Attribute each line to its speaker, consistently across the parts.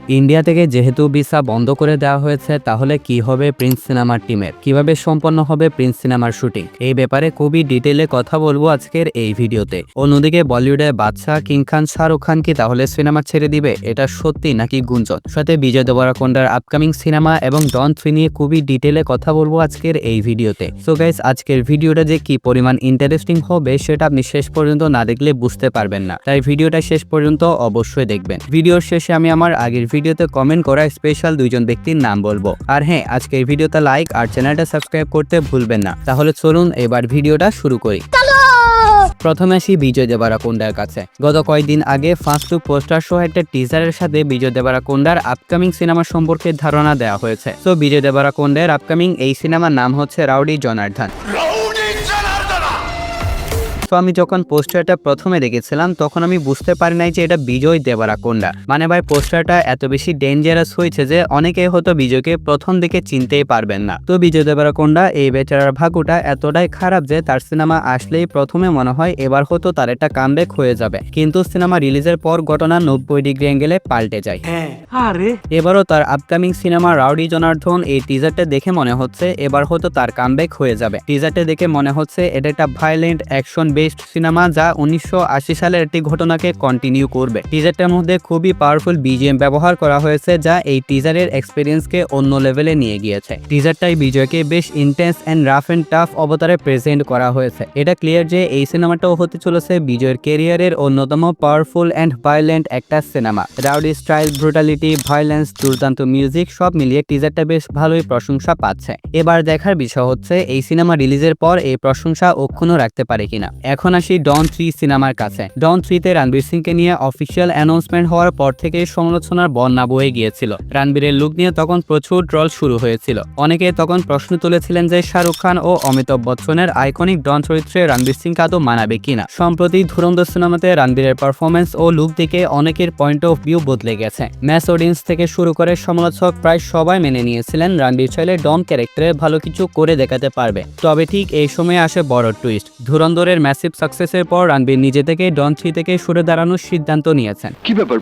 Speaker 1: India থেকে যেহেতু visa বন্ধ করে দেওয়া হয়েছে, তাহলে কি হবে প্রিন্স সিনেমার টিমের, কিভাবে সম্পন্ন হবে প্রিন্স সিনেমার শুটিং, এই ব্যাপারে খুবই ডিটেইলে কথা বলবো আজকের এই ভিডিওতে। অন্যদিকে বলিউডের বাদশা কিং খান শাহরুখ খান কি তাহলে সিনেমা ছেড়ে দিবে, এটা সত্যি নাকি গুঞ্জন? সাথে বিজয় দেবরাকোন্ডার আপকামিং সিনেমা এবং ডন 3 নিয়ে খুবই ডিটেইলে কথা বলবো আজকের এই ভিডিওতে। সো গাইস, আজকের ভিডিওটা যে কি পরিমাণ ইন্টারেস্টিং হবে সেটা আপনি শেষ পর্যন্ত না দেখলে বুঝতে পারবেন না, তাই ভিডিওটা শেষ পর্যন্ত অবশ্যই দেখবেন। ভিডিওর শেষে আমি আমার আগের ভিডিওতে কমেন্ট করা স্পেশাল দুইজন ব্যক্তির নাম বলবো। আর হ্যাঁ, আজকের ভিডিওতে লাইক আর চ্যানেলটা সাবস্ক্রাইব করতে ভুলবেন না। তাহলে চলুন এবার ভিডিওটা শুরু করি। প্রথমে আসি বিজয় দেবরাকোন্ডার কাছে। গত কয়েকদিন আগে ফার্স্ট লুক পোস্টার সহ একটা টিজারের সাথে বিজয় দেবরাকোন্ডার আপকামিং সিনেমা সম্পর্কে ধারণা দেওয়া হয়েছে। তো বিজয় দেবরাকোন্ডার আপকামিং এই সিনেমার নাম হচ্ছে রাউডি জনার্দন। তো আমি যখন পোস্টারটা প্রথমে দেখেছিলাম তখন আমি বুঝতে পারি নাই যে এটা বিজয় দেবরাকোন্ডা। মানে ভাই, পোস্টারটা এত বেশি ডেঞ্জারাস হয়েছে যে অনেকে হয়তো বিজয়কে প্রথম দিকে চিনতেই পারবেন না। তো বিজয় দেবরাকোন্ডা এই বেচারার ভাগ্যটা এতটাই খারাপ যে তার সিনেমা আসলেই প্রথমে মনে হয় এবার হয়তো তার একটা কামব্যাক হয়ে যাবে, কিন্তু সিনেমা রিলিজের পর ঘটনা 90 ডিগ্রি অ্যাঙ্গেলে পাল্টে যায়। এবারও তার আপকামিং সিনেমা রাউডি জনার্দন এই টিজারটা দেখে মনে হচ্ছে এবার হয়তো তার কামব্যাক হয়ে যাবে। টিজারটা দেখে মনে হচ্ছে এটা একটা ভায়োলেন্ট অ্যাকশন বেসড সিনেমা যা 1980 সালের একটি ঘটনাকে কন্টিনিউ করবে। টিজারটার মধ্যে খুবই পাওয়ারফুল বিজিএম ব্যবহার করা হয়েছে যা এই টিজারের এক্সপেরিয়েন্সকে অন্য লেভেলে নিয়ে গিয়েছে। টিজারটাই বিজয়কে বেশ intense and rough and tough অবতারে প্রেজেন্ট করা হয়েছে। এটা ক্লিয়ার যে এই সিনেমাটাও হতে চলেছে বিজয়ের ক্যারিয়ারের অন্যতম পাওয়ারফুল এন্ড ভায়োলেন্ট একটা cinema. Rowdy style, brutality, violence, দুর্দান্ত মিউজিক সব মিলিয়ে টিজারটা বেশ ভালোই প্রশংসা পাচ্ছে। এবার দেখার বিষয় হচ্ছে এই সিনেমা রিলিজের পর এই প্রশংসা অক্ষুণ্ণ রাখতে পারে কিনা। এখন আসি ডন 3 সিনেমার কাছে। ডন 3 তে রণবীর সিংকে নিয়ে অফিসিয়াল অ্যানাউন্সমেন্ট হওয়ার পর থেকে সমালোচনার বন্যা বয়ে গিয়েছিল। রণবীরের লুক নিয়ে তখন প্রচুর ট্রল শুরু হয়েছিল। অনেকে তখন প্রশ্ন তুলেছিলেন যে শাহরুখ খান ও অমিতাভ বচ্চনের আইকনিক ডন চরিত্রে রণবীর সিংকে আদৌ মানাবে কিনা। সম্প্রতি ধুরন্ধর সিনেমাতে রণবীরের পারফরমেন্স ও লুক দেখে অনেকের পয়েন্ট অফ ভিউ বদলে গেছে। ম্যাস অডিয়েন্স থেকে শুরু করে সমালোচক প্রায় সবাই মেনে নিয়েছিলেন রণবীর চাইলে ডন ক্যারেক্টারে ভালো কিছু করে দেখাতে পারবে। তবে ঠিক এই সময়ে আসে বড় টুইস্ট। ধুরন্ধরের ম্যাসিভ সাকসেসের পর রণবীর নিজে থেকে ডন 3 থেকে সরে দাঁড়ানোর সিদ্ধান্ত নিয়েছেন।
Speaker 2: কি ব্যাপার,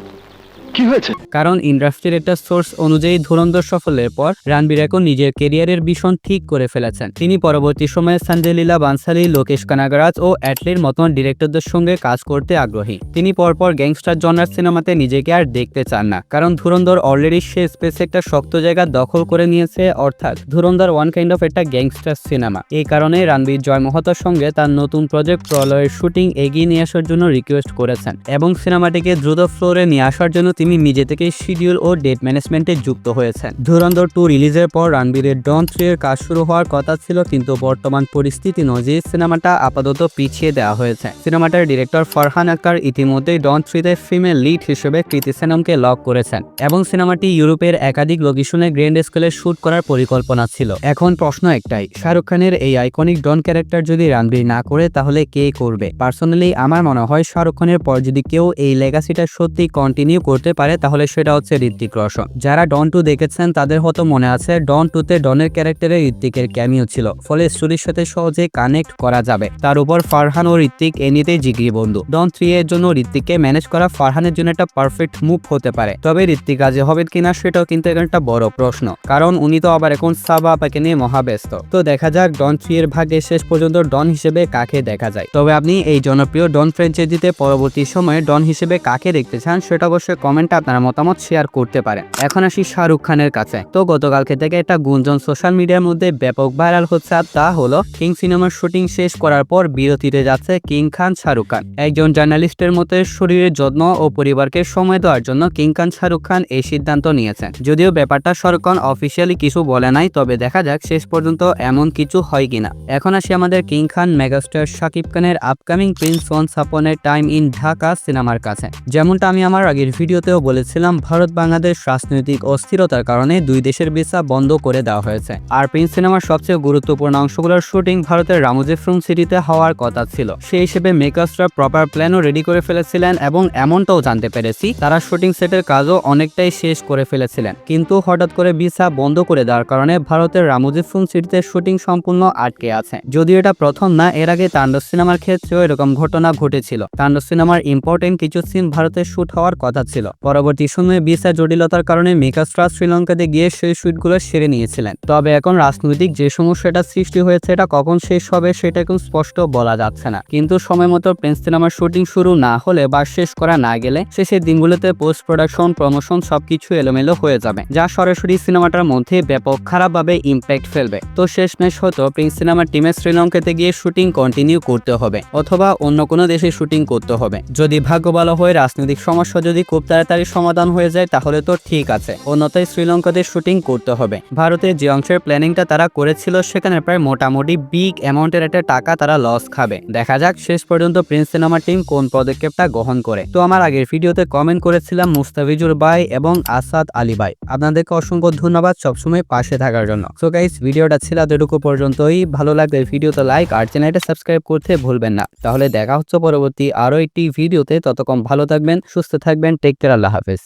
Speaker 2: কি হয়েছে?
Speaker 1: কারণ ইন্ডাস্ট্রির একটা সোর্স অনুযায়ী ধুরন্ধর সফলের পর রণবীর এখন নিজের ক্যারিয়ারের ভীষণ ঠিক করে ফেলেছেন। তিনি পরবর্তী সময়ে সঞ্জয় লীলা বানসালী, লোকেশ কানাগরাজ ও অ্যাটলির মতন ডিরেক্টরদের সঙ্গে কাজ করতে আগ্রহী। তিনি পরপর গ্যাংস্টার জনার সিনেমাতে নিজেকে আর দেখতে চান না, কারণ ধুরন্ধর অলরেডি সে স্পেসে একটা শক্ত জায়গা দখল করে নিয়েছে। অর্থাৎ ধুরন্ধর ওয়ান কাইন্ড অফ একটা গ্যাংস্টার সিনেমা। এই কারণে রণবীর জয় মহতার সঙ্গে তার নতুন প্রজেক্ট প্রলয়ের শুটিং এগিয়ে নিয়ে আসার জন্য রিকোয়েস্ট করেছেন এবং সিনেমাটিকে দ্রুত ফ্লোরে নিয়ে আসার জন্য তিনি নিজে থেকে শিডিউল ও ডেট ম্যানেজমেন্টে যুক্ত হয়েছেন। ধুরন্ধর 2 রিলিজের পর রণবীরের ডন 3 এর কাজ শুরু হওয়ার কথা ছিল, কিন্তু বর্তমান পরিস্থিতি অনুযায়ী সিনেমাটা আপাতত পিছিয়ে দেওয়া হয়েছে। সিনেমাটার ডিরেক্টর ফারহান আক্তার ইতিমধ্যেই ডন 3 তে ফিমেল লিড হিসেবে কৃতি সেননকে লক করেছেন এবং সিনেমাটি ইউরোপের একাধিক লোকেশনে গ্র্যান্ড স্কেলে শুট করার পরিকল্পনা ছিল। এখন প্রশ্ন একটাই, শাহরুখ খানের এই আইকনিক ডন ক্যারেক্টার যদি রণবীর না করে তাহলে কে করবে? পার্সোনালি আমার মনে হয় শাহরুখ খানের পর যদি কেউ এই লেগাসিটা সত্যি কন্টিনিউ করতে পারে তাহলে সেটা হচ্ছে ঋত্বিক রোশন। যারা ডন 2 দেখেছেন তাদের হয়তো মনে আছে ডন 2 তে ডনের ক্যারেক্টারে ঋত্বিকের ক্যামিও ছিল, ফলে স্টোরির সাথে সহজে কানেক্ট করা যাবে। তার উপর ফারহান ও ঋত্বিক এমনিতেই জিগরি বন্ধু। ডন 3 এর জন্য ঋত্বিককে ম্যানেজ করা ফারহানের জন্য একটা পারফেক্ট মুভ হতে পারে। তবে ঋত্বিক রাজি হবে কিনা সেটাও কিন্তু একটা বড় প্রশ্ন, কারণ উনি তো আবার এখন সাবা আপাকে নিয়ে মহাব্যস্ত। তো দেখা যাক ডন 3 এর ভাগ্যে শেষ পর্যন্ত ডন হিসেবে কাকে দেখা যায়। তবে আপনি এই জনপ্রিয় ডন ফ্র্যাঞ্চাইজিতে পরবর্তী সময়ে ডন হিসেবে কাকে দেখতে চান সেটা অবশ্যই কমেন্টে আপনারা মতামত শেয়ার করতে পারেন। এখন আসি শাহরুখ খানের কাছে। তো গতকালকে থেকে একটা গুঞ্জন সোশ্যাল মিডিয়ার মধ্যে ব্যাপক ভাইরাল হচ্ছে, আর তা হলো কিং সিনেমার শুটিং শেষ করার পর বিরতিতে যাচ্ছে কিং খান শাহরুখ খান। একজন জার্নালিস্টের মতে শরীরের যত্ন ও পরিবারকে সময় দেওয়ার জন্য কিং খান শাহরুখ খান এই সিদ্ধান্ত নিয়েছেন। যদিও ব্যাপারটা শাহরুখ খান অফিসিয়ালি কিছু বলে নাই, তবে দেখা যাক শেষ পর্যন্ত এমন কিছু হয় কিনা। এখন আসি আমাদের কিং খান মেগাস্টার শাকিব খানের upcoming Prince once upon A time in Dhaka সিনেমার কাছে। যেমনটা আমি আমার আগের ভিডিওতেও বলেছিলাম, ভারত বাংলাদেশ রাজনৈতিক অস্থিরতার কারণে দুই দেশের ভিসা বন্ধ করে দেওয়া হয়েছে। আর প্রিন্স সিনেমার সবচেয়ে গুরুত্বপূর্ণ অংশগুলোর শুটিং ভারতের রামোজি ফিল্ম সিটিতে হওয়ার কথা ছিল। সেই হিসেবে মেকার্সরা প্রপার প্ল্যানও রেডি করে ফেলেছিলেন এবং এমনটাও জানতে পেরেছি তারা শুটিং সেটের কাজও অনেকটাই শেষ করে ফেলেছিলেন, কিন্তু হঠাৎ করে ভিসা বন্ধ করে দেওয়ার কারণে ভারতের রামোজি ফিল্ম সিটিতে শুটিং সম্পূর্ণ আটকে আছে। যদিও এটা প্রথম না, এর আগে তাণ্ডব সিনেমার ক্ষেত্রেও এরকম ঘটনা ঘটেছিল। তাণ্ডব সিনেমার ইম্পর্টেন্ট কিছু সিন ভারতে শুট হওয়ার কথা ছিল, পরবর্তী সময়ে ভিসা জটিলতার কারণে মেগাস্টার শ্রীলঙ্কাতে গিয়ে সেই শুটগুলো সেরে নিয়েছিলেন। তবে এখন রাজনৈতিক যে সমস্যাটা সৃষ্টি হয়েছে এটা কখন শেষ হবে সেটা এখন স্পষ্ট বলা যাচ্ছে না। কিন্তু সময় মতো প্রিন্স সিনেমার শুটিং শুরু না হলে বা শেষ করা না গেলে শেষের দিনগুলোতে পোস্ট প্রোডাকশন প্রমোশন সবকিছু এলোমেলো হয়ে যাবে, যা সরাসরি সিনেমাটার মধ্যে ব্যাপক খারাপভাবে ইম্প্যাক্ট ফেলবে। তো শেষমেশ হয়তো প্রিন্স সিনেমার টিমের শ্রীলঙ্কাতে গিয়ে শুটিং কন্টিনিউ করতে হবে অথবা অন্য কোনো দেশে শুটিং করতে হবে। যদি ভাগ্য ভালো হয়, রাজনৈতিক সমস্যা যদি খুব তাড়াতাড়ি সমাধান হয়ে যায় তাহলে তো ঠিক আছে, অন্যথায় শ্রীলঙ্কাতে শুটিং করতে হবে। ভারতের যে অংশের প্ল্যানিংটা তারা করেছিল সেখানে প্রায় মোটামুটি বিগ অ্যামাউন্টের একটা টাকা তারা লস খাবে। দেখা যাক শেষ পর্যন্ত প্রিন্স সিনেমার টিম কোন পদক্ষেপটা গ্রহণ করে। তো আমার আগের ভিডিওতে কমেন্ট করেছিলাম মুস্তাফিজুর ভাই এবং আসাদ আলী ভাই, আপনাদেরকে অসংখ্য ধন্যবাদ সবসময় পাশে থাকার জন্য। সো গাইস, ভিডিওটা ছিল এতটুকু পর্যন্তই। ভালো লাগলে ভিডিওতে লাইক আর চ্যানেলটা সাবস্ক্রাইব করতে ভুলবেন না। তাহলে দেখা হচ্ছে পরবর্তী আরো একটি ভিডিওতে। ততক্ষণ ভালো থাকবেন, সুস্থ থাকবেন, টেক কেয়ার, আল্লাহ হাফেজ।